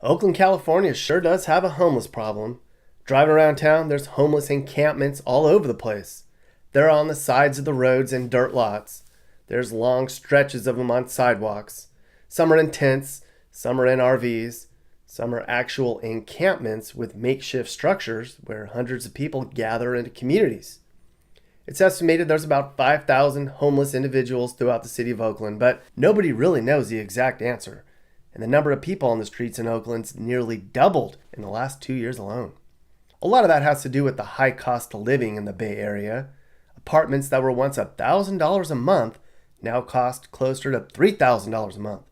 Oakland, California sure does have a homeless problem. Driving around town, there's homeless encampments all over the place. They're on the sides of the roads and dirt lots. There's long stretches of them on sidewalks. Some are in tents, some are in RVs, some are actual encampments with makeshift structures where hundreds of people gather into communities. It's estimated there's about 5,000 homeless individuals throughout the city of Oakland, but nobody really knows the exact answer. And the number of people on the streets in Oakland's nearly doubled in the last 2 years alone. A lot of that has to do with the high cost of living in the Bay Area. Apartments that were once $1,000 a month now cost closer to $3,000 a month.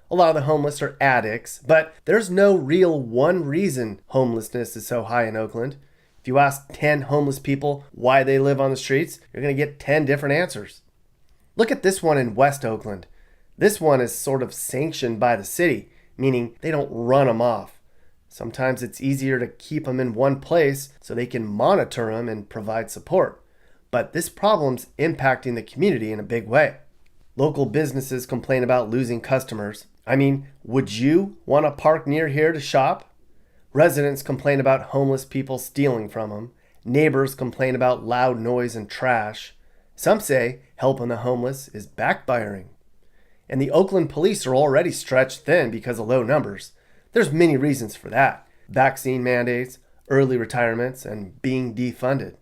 A lot of the homeless are addicts, but there's no real one reason homelessness is so high in Oakland. If you ask 10 homeless people why they live on the streets, you're going to get 10 different answers. Look at this one in West Oakland. This one is sort of sanctioned by the city, meaning they don't run them off. Sometimes it's easier to keep them in one place so they can monitor them and provide support. But this problem's impacting the community in a big way. Local businesses complain about losing customers. I mean, would you want to park near here to shop? Residents complain about homeless people stealing from them. Neighbors complain about loud noise and trash. Some say helping the homeless is backfiring. And the Oakland police are already stretched thin because of low numbers. There's many reasons for that. Vaccine mandates, early retirements, and being defunded.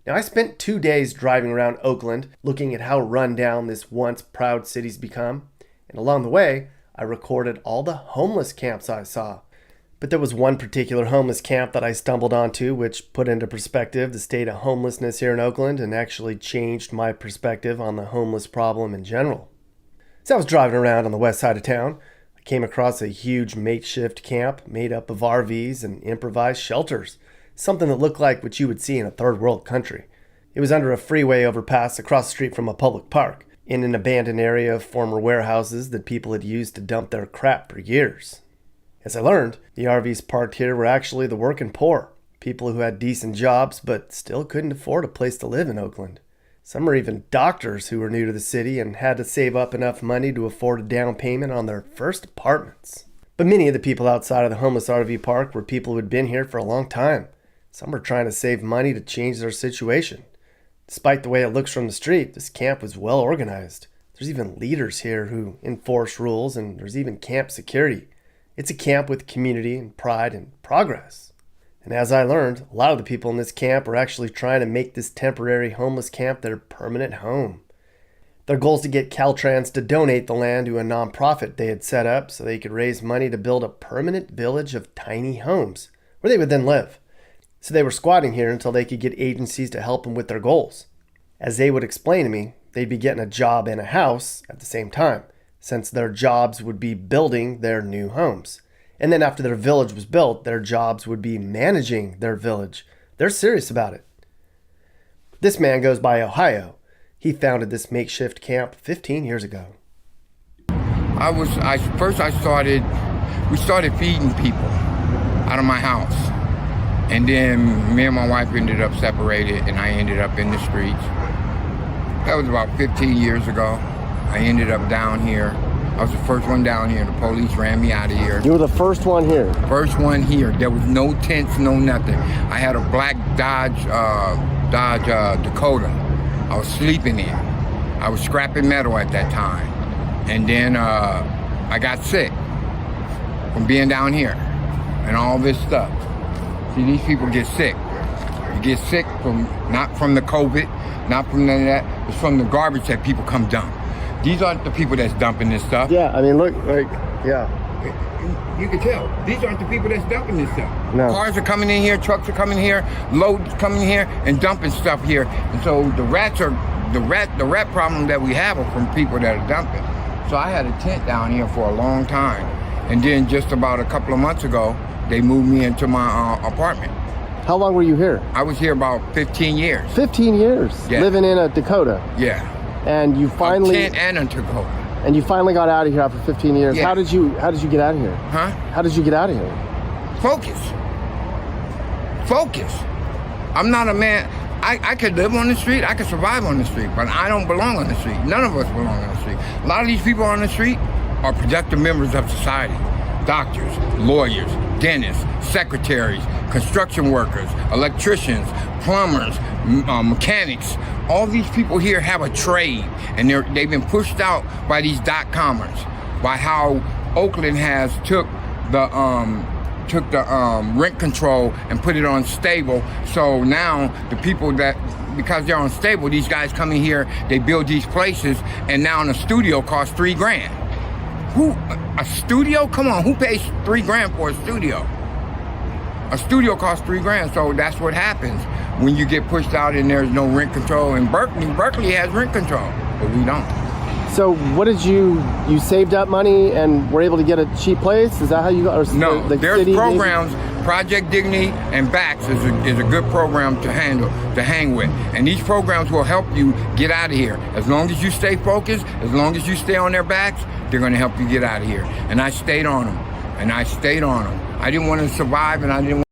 Now, I spent 2 days driving around Oakland looking at how run down this once proud city's become. And along the way, I recorded all the homeless camps I saw. But there was one particular homeless camp that I stumbled onto which put into perspective the state of homelessness here in Oakland and actually changed my perspective on the homeless problem in general. As I was driving around on the west side of town, I came across a huge makeshift camp made up of RVs and improvised shelters, something that looked like what you would see in a third world country. It was under a freeway overpass across the street from a public park, in an abandoned area of former warehouses that people had used to dump their crap for years. As I learned, the RVs parked here were actually the working poor, people who had decent jobs but still couldn't afford a place to live in Oakland. Some are even doctors who were new to the city and had to save up enough money to afford a down payment on their first apartments. But many of the people outside of the homeless RV park were people who had been here for a long time. Some were trying to save money to change their situation. Despite the way it looks from the street, this camp was well organized. There's even leaders here who enforce rules, and there's even camp security. It's a camp with community and pride and progress. And as I learned, a lot of the people in this camp are actually trying to make this temporary homeless camp their permanent home. Their goal is to get Caltrans to donate the land to a nonprofit they had set up so they could raise money to build a permanent village of tiny homes where they would then live. So they were squatting here until they could get agencies to help them with their goals. As they would explain to me, they'd be getting a job and a house at the same time, since their jobs would be building their new homes. And then after their village was built, their jobs would be managing their village. They're serious about it. This man goes by Ohio. He founded this makeshift camp 15 years ago. We started feeding people out of my house. And then me and my wife ended up separated and I ended up in the streets. That was about 15 years ago. I ended up down here. I was the first one down here. The police ran me out of here. You were the first one here? First one here. There was no tents, no nothing. I had a black Dodge Dakota. I was sleeping in. I was scrapping metal at that time. And then I got sick from being down here and all this stuff. See, these people get sick. You get sick from, not from the COVID, not from none of that. It's from the garbage that people come dump. These aren't the people that's dumping this stuff. Yeah, I mean, look, like, yeah. You can tell. These aren't the people that's dumping this stuff. No. Cars are coming in here, trucks are coming here, loads coming here, and dumping stuff here. And so the rat problem that we have are from people that are dumping. So I had a tent down here for a long time. And then just about a couple of months ago, they moved me into my apartment. How long were you here? I was here about 15 years. 15 years? Yeah. Living in a Dakota? Yeah. And you finally... A tent and a Dakota. And you finally got out of here after 15 years. Yeah. How did you get out of here? Huh? How did you get out of here? Focus. I'm not a man. I could live on the street. I could survive on the street, but I don't belong on the street. None of us belong on the street. A lot of these people on the street are productive members of society. doctors, lawyers, dentists, secretaries, construction workers, electricians, plumbers, mechanics. All these people here have a trade, and they've been pushed out by these dot-commers, by how Oakland has took the rent control and put it on stable. So now the people that, because they're unstable, these guys come in here, they build these places, and now a studio costs $3,000. A studio? Come on, who pays $3,000 for a studio? A studio costs $3,000, so that's what happens when you get pushed out and there's no rent control. And Berkeley has rent control, but we don't. So what did you saved up money and were able to get a cheap place? Is that how you got? Or No, the there's city programs. Project Dignity and BACS is a good program to hang with. And these programs will help you get out of here. As long as you stay focused, as long as you stay on their backs, they're going to help you get out of here. And I stayed on them. I didn't want to survive, and I didn't